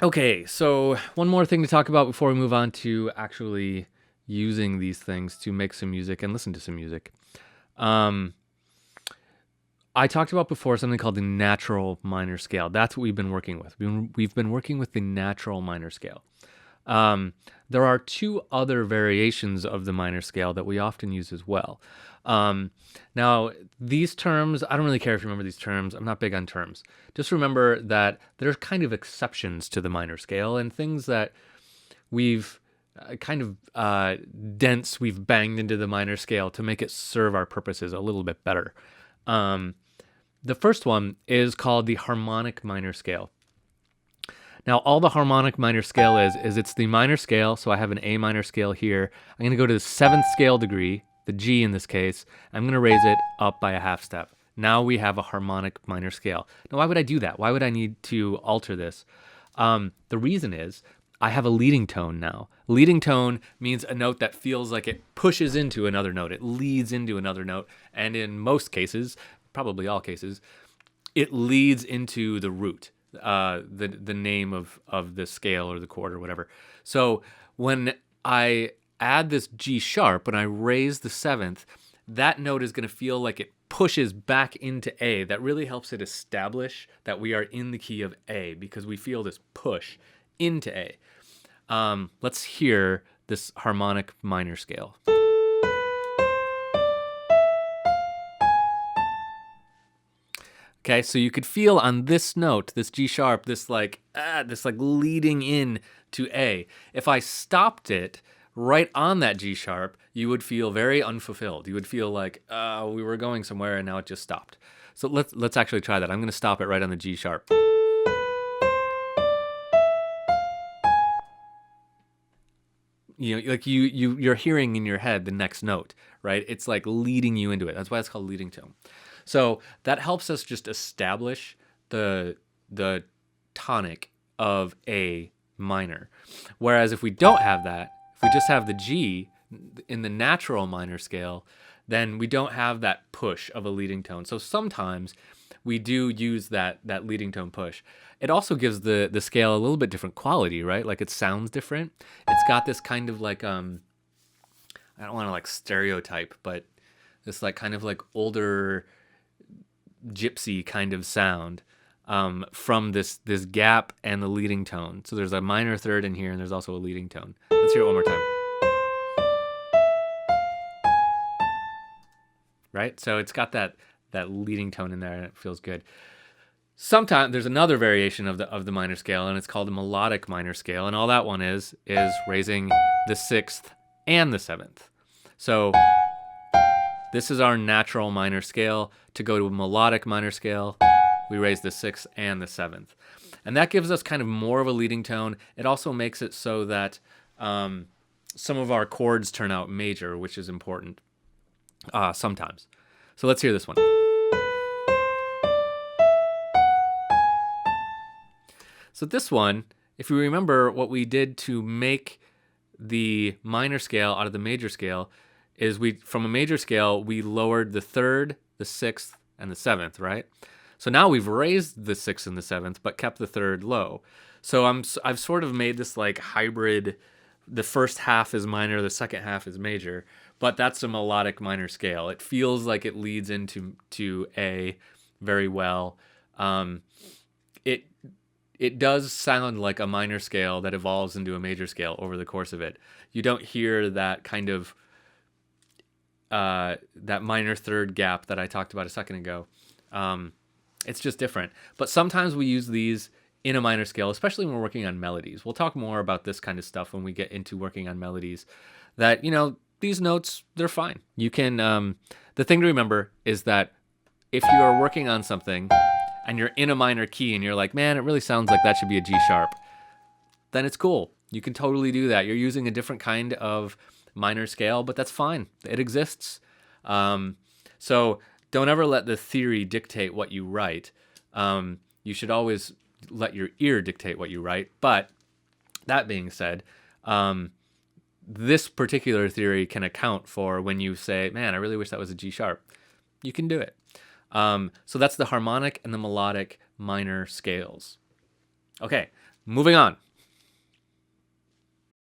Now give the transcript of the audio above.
Okay, so one more thing to talk about before we move on to actually using these things to make some music and listen to some music. Um, I talked about before something called the natural minor scale. That's what we've been working with. We've been working with the natural minor scale. Um, there are two other variations of the minor scale that we often use as well. Um, Now, these terms, I don't really care if you remember these terms. I'm not big on terms. Just remember that there's kind of exceptions to the minor scale and things that we've we've banged into the minor scale to make it serve our purposes a little bit better. Um, the first one is called the harmonic minor scale. Now, all the harmonic minor scale is it's the minor scale. So I have an A minor scale here. I'm going to go to the seventh scale degree, the G in this case. I'm going to raise it up by a half step. Now we have a harmonic minor scale. Now, why would I do that? Why would I need to alter this? The reason is I have a leading tone now. Leading tone means a note that feels like it pushes into another note. It leads into another note. And in most cases, probably all cases, it leads into the root, the name of the scale or the chord or whatever. So when I add this G sharp, when I raise the seventh, that note is going to feel like it pushes back into A. That really helps it establish that we are in the key of A because we feel this push into A. Let's hear this harmonic minor scale. Okay, so you could feel on this note, this G sharp, this like leading in to A. If I stopped it right on that G sharp, you would feel very unfulfilled. You would feel like we were going somewhere and now it just stopped. So let's actually try that. I'm going to stop it right on the G sharp. You know, like you're hearing in your head the next note, right? It's like leading you into it. That's why it's called leading tone. So that helps us just establish the tonic of A minor. Whereas if we don't have that, if we just have the G in the natural minor scale, then we don't have that push of a leading tone. So sometimes we do use that leading tone push. It also gives the scale a little bit different quality, right? Like it sounds different. It's got this kind of like I don't want to like stereotype, but this like kind of like older gypsy kind of sound from this gap and the leading tone. So there's a minor third in here and there's also a leading tone. Let's hear it one more time. Right? So it's got that leading tone in there and it feels good. Sometimes there's another variation of the minor scale and it's called a melodic minor scale, and all that one is raising the sixth and the seventh. So this is our natural minor scale. To go to a melodic minor scale, we raise the sixth and the seventh. And that gives us kind of more of a leading tone. It also makes it so that some of our chords turn out major, which is important sometimes. So let's hear this one. So this one, if you remember what we did to make the minor scale out of the major scale, is from a major scale, we lowered the third, the sixth, and the seventh, right? So now we've raised the sixth and the seventh, but kept the third low. So I've sort of made this like hybrid. The first half is minor, the second half is major, but that's a melodic minor scale. It feels like it leads into A very well. It does sound like a minor scale that evolves into a major scale over the course of it. You don't hear that kind of that minor third gap that I talked about a second ago. It's just different. But sometimes we use these in a minor scale, especially when we're working on melodies. We'll talk more about this kind of stuff when we get into working on melodies. That, these notes, they're fine. You can, the thing to remember is that if you are working on something and you're in a minor key and you're like, man, it really sounds like that should be a G sharp, then it's cool. You can totally do that. You're using a different kind of minor scale, but that's fine. It exists. So don't ever let the theory dictate what you write. You should always let your ear dictate what you write. But that being said, this particular theory can account for when you say, man, I really wish that was a G sharp. You can do it. So that's the harmonic and the melodic minor scales. Okay, moving on.